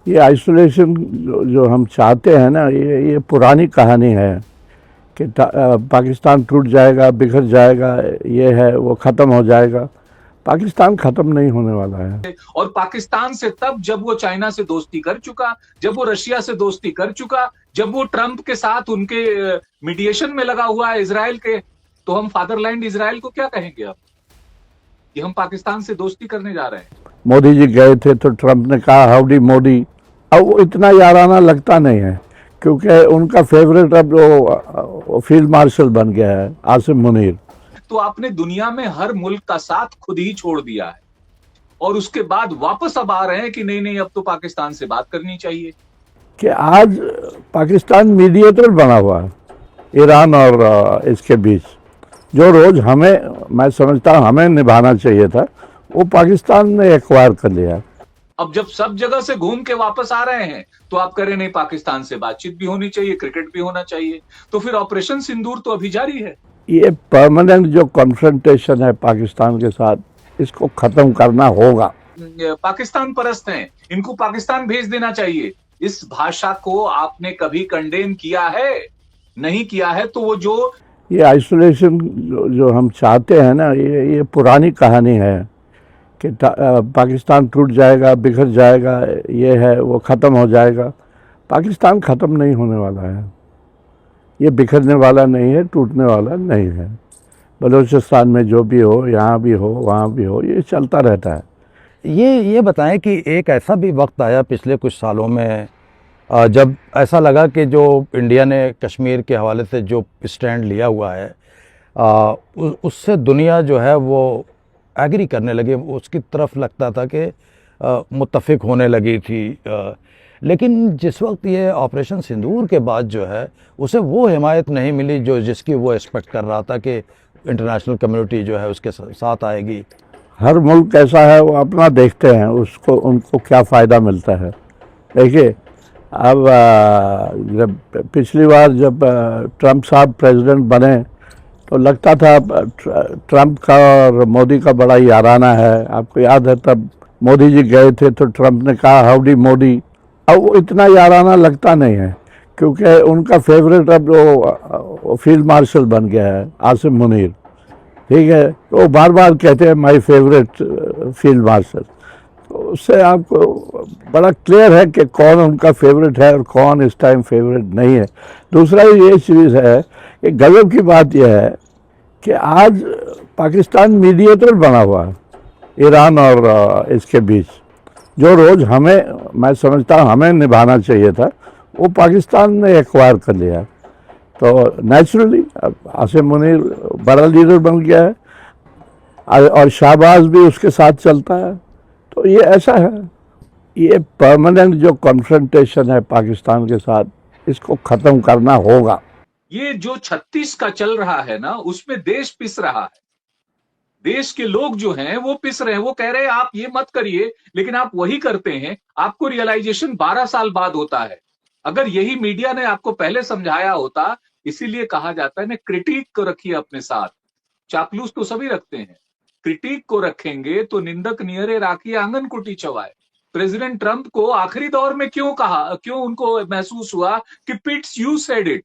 ये आइसोलेशन जो हम चाहते हैं ना, ये पुरानी कहानी है कि पाकिस्तान टूट जाएगा, बिखर जाएगा, ये है वो ख़त्म हो जाएगा। पाकिस्तान ख़त्म नहीं होने वाला है। और पाकिस्तान से तब जब वो चाइना से दोस्ती कर चुका, जब वो रशिया से दोस्ती कर चुका, जब वो ट्रंप के साथ उनके मीडिएशन में लगा हुआ है इजराइल के, तो हम फादरलैंड इजराइल को क्या कहेंगे अब कि हम पाकिस्तान से दोस्ती करने जा रहे हैं। मोदी जी गए थे तो ट्रंप ने कहा हाउडी मोदी। अब वो इतना याराना लगता नहीं है क्योंकि उनका फेवरेट अब वो फील्ड मार्शल बन गया है, आसिम मुनीर। तो आपने दुनिया में हर मुल्क का साथ खुद ही छोड़ दिया है और उसके बाद वापस अब आ रहे हैं कि नहीं नहीं अब तो पाकिस्तान से बात करनी चाहिए। कि आज पाकिस्तान मीडिएटर बना हुआ है ईरान और इसके बीच। जो रोज मैं समझता हूँ हमें निभाना चाहिए था, वो पाकिस्तान ने एक्वायर कर लिया। अब जब सब जगह से घूम के वापस आ रहे हैं तो आप करें नहीं, पाकिस्तान से बातचीत भी होनी चाहिए, क्रिकेट भी होना चाहिए, तो फिर ऑपरेशन सिंदूर तो अभी जारी है। ये परमानेंट जो कॉन्फ्रंटेशन है पाकिस्तान के साथ, इसको खत्म करना होगा। पाकिस्तान परस्त हैं, इनको पाकिस्तान भेज देना चाहिए। इस भाषा को आपने कभी कंडेम किया है? नहीं किया है तो वो जो ये आइसोलेशन जो हम चाहते हैं ना, ये पुरानी कहानी है कि पाकिस्तान टूट जाएगा, बिखर जाएगा, ये है वो ख़त्म हो जाएगा। पाकिस्तान ख़त्म नहीं होने वाला है। ये बिखरने वाला नहीं है, टूटने वाला नहीं है। बलूचिस्तान में जो भी हो, यहाँ भी हो, वहाँ भी हो, ये चलता रहता है। ये बताएं कि एक ऐसा भी वक्त आया पिछले कुछ सालों में जब ऐसा लगा कि जो इंडिया ने कश्मीर के हवाले से जो स्टैंड लिया हुआ है उससे दुनिया जो है वो एग्री करने लगी, उसकी तरफ लगता था कि मुत्तफिक होने लगी थी। लेकिन जिस वक्त ये ऑपरेशन सिंदूर के बाद जो है उसे वो हिमायत नहीं मिली जो जिसकी वो एक्सपेक्ट कर रहा था कि इंटरनेशनल कम्युनिटी जो है उसके साथ आएगी। हर मुल्क कैसा है वो अपना देखते हैं, उसको उनको क्या फ़ायदा मिलता है। देखिए, अब जब पिछली बार जब ट्रंप साहब प्रेसिडेंट बने तो लगता था ट्रंप का और मोदी का बड़ा याराना है। आपको याद है तब मोदी जी गए थे तो ट्रंप ने कहा हाउडी मोदी। अब वो इतना याराना लगता नहीं है क्योंकि उनका फेवरेट अब वो फील्ड मार्शल बन गया है, आसिम मुनीर। ठीक है, तो वो बार बार कहते हैं माय फेवरेट फील्ड मार्शल। तो उससे आपको बड़ा क्लियर है कि कौन उनका फेवरेट है और कौन इस टाइम फेवरेट नहीं है। दूसरा ये चीज़ है कि गजब की बात यह है कि आज पाकिस्तान मीडिएटर बना हुआ है ईरान और इसके बीच। जो रोज मैं समझता हूँ हमें निभाना चाहिए था, वो पाकिस्तान ने एक्वायर कर लिया। तो नेचुरली आसिम मुनीर बड़ा लीडर बन गया है और शाहबाज भी उसके साथ चलता है। तो ये ऐसा है, ये परमानेंट जो कॉन्फ्रंटेशन है पाकिस्तान के साथ, इसको ख़त्म करना होगा। ये जो 36 का चल रहा है ना, उसमें देश पिस रहा है। देश के लोग जो हैं वो पिस रहे हैं, वो कह रहे हैं आप ये मत करिए, लेकिन आप वही करते हैं। आपको रियलाइजेशन 12 साल बाद होता है। अगर यही मीडिया ने आपको पहले समझाया होता, इसीलिए कहा जाता है ना, क्रिटिक को रखिए अपने साथ। चापलूस तो सभी रखते हैं, क्रिटिक को रखेंगे तो निंदक नियरे राखिए आंगन कुटी चवाए। प्रेसिडेंट ट्रंप को आखिरी दौर में क्यों उनको महसूस हुआ कि पिट्स यू सेड इट?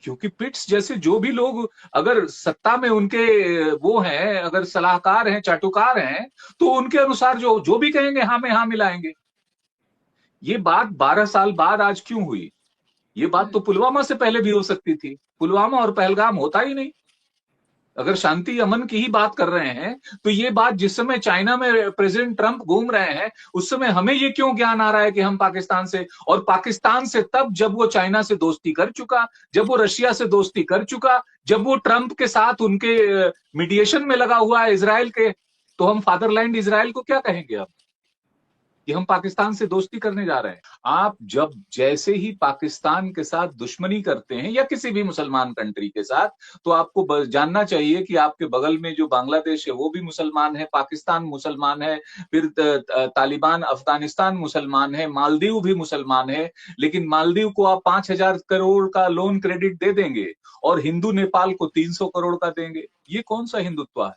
क्योंकि पिट्स जैसे जो भी लोग अगर सत्ता में उनके वो हैं, अगर सलाहकार हैं, चाटुकार हैं, तो उनके अनुसार जो जो भी कहेंगे हाँ में हाँ मिलाएंगे। ये बात 12 साल बाद आज क्यों हुई? ये बात तो पुलवामा से पहले भी हो सकती थी। पुलवामा और पहलगाम होता ही नहीं। अगर शांति अमन की ही बात कर रहे हैं तो ये बात जिस समय चाइना में प्रेसिडेंट ट्रंप घूम रहे हैं उस समय हमें ये क्यों ज्ञान आ रहा है कि हम पाकिस्तान से, और पाकिस्तान से तब जब वो चाइना से दोस्ती कर चुका, जब वो रशिया से दोस्ती कर चुका, जब वो ट्रंप के साथ उनके मीडिएशन में लगा हुआ है इजराइल के, तो हम फादरलैंड इजराइल को क्या कहेंगे अब कि हम पाकिस्तान से दोस्ती करने जा रहे हैं? आप जब जैसे ही पाकिस्तान के साथ दुश्मनी करते हैं या किसी भी मुसलमान कंट्री के साथ, तो आपको जानना चाहिए कि आपके बगल में जो बांग्लादेश है वो भी मुसलमान है, पाकिस्तान मुसलमान है, फिर तालिबान अफगानिस्तान मुसलमान है, मालदीव भी मुसलमान है। लेकिन मालदीव को आप 5,000 करोड़ का लोन क्रेडिट दे देंगे और हिंदू नेपाल को 300 करोड़ का देंगे। ये कौन सा हिंदुत्व है?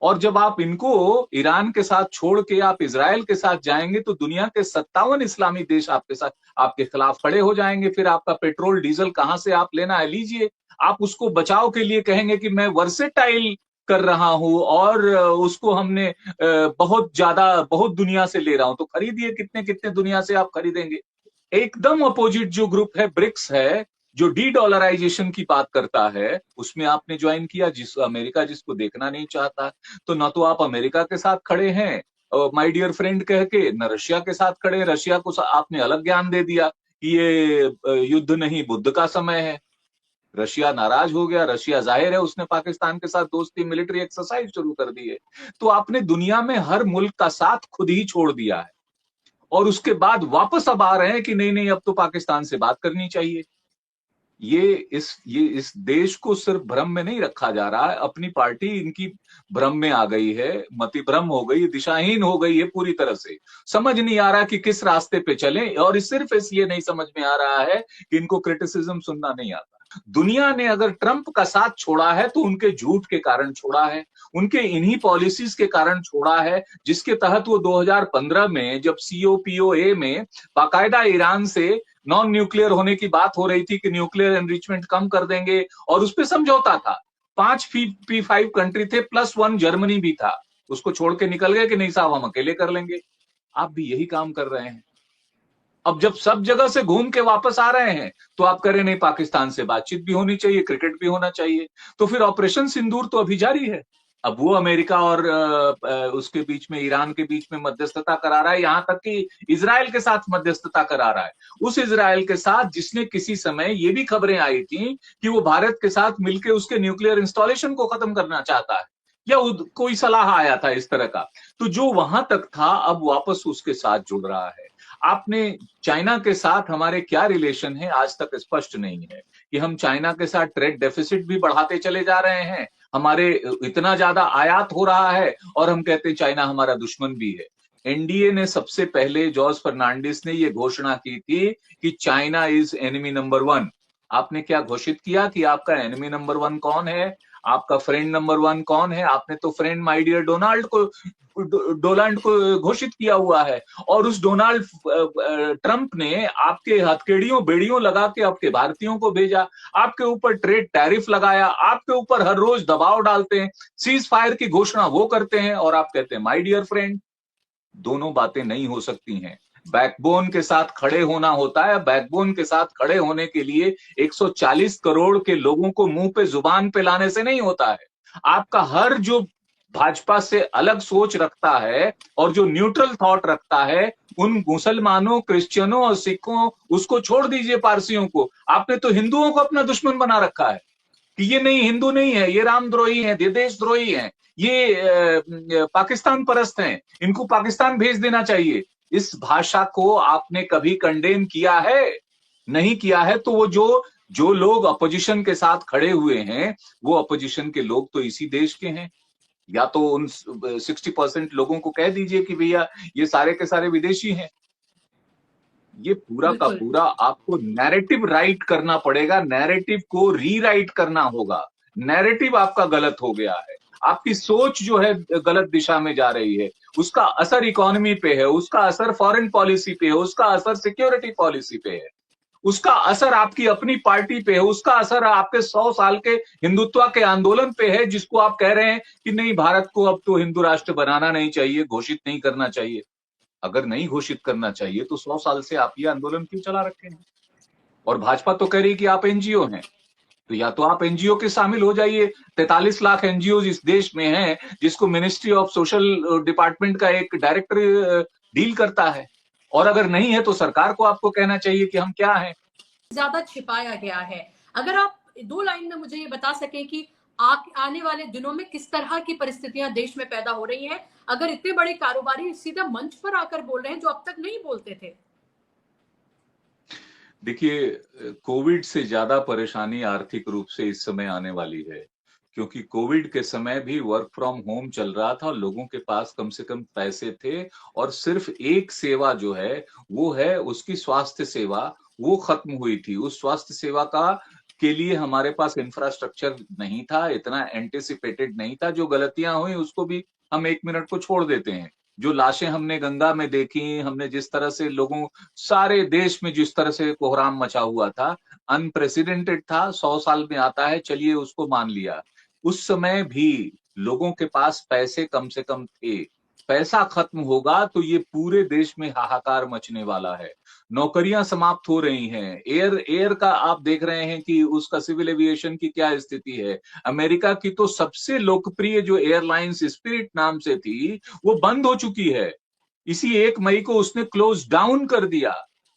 और जब आप इनको ईरान के साथ छोड़ के आप इजराइल के साथ जाएंगे तो दुनिया के 57 इस्लामी देश आपके साथ आपके खिलाफ खड़े हो जाएंगे। फिर आपका पेट्रोल डीजल कहां से आप लेना है लीजिए। आप उसको बचाव के लिए कहेंगे कि मैं वर्सेटाइल कर रहा हूं और उसको हमने बहुत ज्यादा बहुत दुनिया से ले रहा हूं, तो खरीदिए, कितने कितने दुनिया से आप खरीदेंगे। एकदम अपोजिट जो ग्रुप है ब्रिक्स है, जो डी डॉलराइजेशन की बात करता है, उसमें आपने ज्वाइन किया, जिस अमेरिका जिसको देखना नहीं चाहता। तो न तो आप अमेरिका के साथ खड़े हैं माय डियर फ्रेंड कह के, न रशिया के साथ खड़े। रशिया को आपने अलग ज्ञान दे दिया कि ये युद्ध नहीं बुद्ध का समय है। रशिया नाराज हो गया। रशिया जाहिर है उसने पाकिस्तान के साथ दोस्ती मिलिट्री एक्सरसाइज शुरू कर दी है। तो आपने दुनिया में हर मुल्क का साथ खुद ही छोड़ दिया है और उसके बाद वापस अब आ रहे हैं कि नहीं नहीं अब तो पाकिस्तान से बात करनी चाहिए। ये इस देश को सिर्फ भ्रम में नहीं रखा जा रहा है, अपनी पार्टी इनकी भ्रम में आ गई है, मति भ्रम हो गई, दिशाहीन हो गई है पूरी तरह से। समझ नहीं आ रहा कि किस रास्ते पे चले, और सिर्फ इसलिए नहीं समझ में आ रहा है कि इनको क्रिटिसिज्म सुनना नहीं आता। दुनिया ने अगर ट्रंप का साथ छोड़ा है तो उनके झूठ के कारण छोड़ा है, उनके इन्हीं पॉलिसीज के कारण छोड़ा है, जिसके तहत वो 2015 में जब COPOA में बाकायदा ईरान से नॉन न्यूक्लियर होने की बात हो रही थी कि न्यूक्लियर एनरिचमेंट कम कर देंगे और उस पर समझौता था। 5 P5 कंट्री थे +1 जर्मनी भी था, उसको छोड़ के निकल गए कि नहीं साहब हम अकेले कर लेंगे। आप भी यही काम कर रहे हैं। अब जब सब जगह से घूम के वापस आ रहे हैं तो आप कह रहे नहीं पाकिस्तान से बातचीत भी होनी चाहिए, क्रिकेट भी होना चाहिए। तो फिर ऑपरेशन सिंदूर तो अभी जारी है। अब वो अमेरिका और उसके बीच में, ईरान के बीच में मध्यस्थता करा रहा है, यहां तक कि इजराइल के साथ मध्यस्थता करा रहा है। उस इजराइल के साथ जिसने किसी समय ये भी खबरें आई थी कि वो भारत के साथ मिलकर उसके न्यूक्लियर इंस्टॉलेशन को खत्म करना चाहता है, या कोई सलाह आया था इस तरह का। तो जो वहां तक था अब वापस उसके साथ जुड़ रहा है। आपने चाइना के साथ हमारे क्या रिलेशन है आज तक स्पष्ट नहीं है कि हम चाइना के साथ ट्रेड डेफिसिट भी बढ़ाते चले जा रहे हैं, हमारे इतना ज्यादा आयात हो रहा है और हम कहते हैं चाइना हमारा दुश्मन भी है। एनडीए ने सबसे पहले, जॉर्ज फर्नांडिस ने यह घोषणा की थी कि चाइना इज एनिमी नंबर 1। आपने क्या घोषित किया कि आपका एनिमी नंबर 1 कौन है, आपका फ्रेंड नंबर 1 कौन है? आपने तो फ्रेंड माय डियर डोनाल्ड को घोषित किया हुआ है। और उस डोनाल्ड ट्रंप ने आपके हथकड़ियों बेड़ियों लगा के आपके भारतीयों को भेजा, आपके ऊपर ट्रेड टैरिफ लगाया, आपके ऊपर हर रोज दबाव डालते हैं, सीज फायर की घोषणा वो करते हैं और आप कहते हैं माय डियर फ्रेंड। दोनों बातें नहीं हो सकती हैं। बैकबोन के साथ खड़े होना होता है। बैकबोन के साथ खड़े होने के लिए 140 करोड़ के लोगों को मुंह पे जुबान पे लाने से नहीं होता है। आपका हर जो भाजपा से अलग सोच रखता है और जो न्यूट्रल थॉट रखता है, उन मुसलमानों, क्रिश्चियनों और सिखों, उसको छोड़ दीजिए, पारसियों को। आपने तो हिंदुओं को अपना दुश्मन बना रखा है कि ये नहीं, हिंदू नहीं है, ये रामद्रोही है, ये देशद्रोही है, ये पाकिस्तान परस्त हैं, इनको पाकिस्तान भेज देना चाहिए। इस भाषा को आपने कभी कंडेम किया है? नहीं किया है। तो वो जो लोग अपोजिशन के साथ खड़े हुए हैं, वो अपोजिशन के लोग तो इसी देश के हैं। या तो उन 60% लोगों को कह दीजिए कि भैया ये सारे के सारे विदेशी हैं। ये पूरा का बिल्कुल। पूरा आपको नैरेटिव राइट करना पड़ेगा, नैरेटिव को रीराइट करना होगा। नैरेटिव आपका गलत हो गया है, आपकी सोच जो है गलत दिशा में जा रही है। उसका असर इकोनॉमी पे है, उसका असर फॉरेन पॉलिसी पे है, उसका असर सिक्योरिटी पॉलिसी पे है, उसका असर आपकी अपनी पार्टी पे है, उसका असर आपके 100 साल के हिंदुत्व के आंदोलन पे है, जिसको आप कह रहे हैं कि नहीं भारत को अब तो हिंदू राष्ट्र बनाना नहीं चाहिए, घोषित नहीं करना चाहिए। अगर नहीं घोषित करना चाहिए तो 100 साल से आप ये आंदोलन क्यों चला रखे हैं? और भाजपा तो कह रही कि आप एनजीओ हैं, तो या तो आप एनजीओ के शामिल हो जाइए। 43 लाख एनजीओ इस देश में हैं, जिसको मिनिस्ट्री ऑफ सोशल डिपार्टमेंट का एक डायरेक्टर डील करता है। और अगर नहीं है तो सरकार को आपको कहना चाहिए कि हम क्या हैं। ज्यादा छिपाया गया है। अगर आप 2 लाइन में मुझे ये बता सकें कि आने वाले दिनों में किस तरह की परिस्थितियां देश में पैदा हो रही हैं, अगर इतने बड़े कारोबारी सीधा मंच पर आकर बोल रहे हैं जो अब तक नहीं बोलते थे। देखिए, कोविड से ज्यादा परेशानी आर्थिक रूप से इस समय आने वाली है, क्योंकि कोविड के समय भी वर्क फ्रॉम होम चल रहा था और लोगों के पास कम से कम पैसे थे, और सिर्फ एक सेवा जो है वो है उसकी स्वास्थ्य सेवा, वो खत्म हुई थी। उस स्वास्थ्य सेवा का के लिए हमारे पास इंफ्रास्ट्रक्चर नहीं था, इतना एंटिसिपेटेड नहीं था। जो गलतियां हुई उसको भी हम 1 मिनट को छोड़ देते हैं। जो लाशें हमने गंगा में देखी, हमने जिस तरह से लोगों, सारे देश में जिस तरह से कोहराम मचा हुआ था, अनप्रेसिडेंटेड था, 100 साल में आता है, चलिए उसको मान लिया। उस समय भी लोगों के पास पैसे कम से कम थे। पैसा खत्म होगा तो ये पूरे देश में हाहाकार मचने वाला है। नौकरियां समाप्त हो रही हैं। एयर का आप देख रहे हैं कि उसका सिविल एविएशन की क्या स्थिति है। अमेरिका की तो सबसे लोकप्रिय जो एयरलाइंस स्पिरिट नाम से थी, वो बंद हो चुकी है। इसी 1 मई को उसने क्लोज डाउन कर दिया।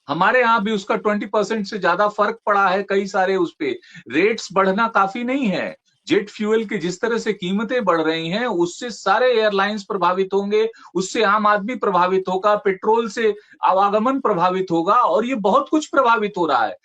हमारे यहां भी उसका 20% से ज्यादा फर्क पड़ा है। कई सारे उस पे रेट्स बढ़ना काफी नहीं है। जेट फ्यूल की जिस तरह से कीमतें बढ़ रही हैं, उससे सारे एयरलाइंस प्रभावित होंगे, उससे आम आदमी प्रभावित होगा, पेट्रोल से आवागमन प्रभावित होगा, और ये बहुत कुछ प्रभावित हो रहा है।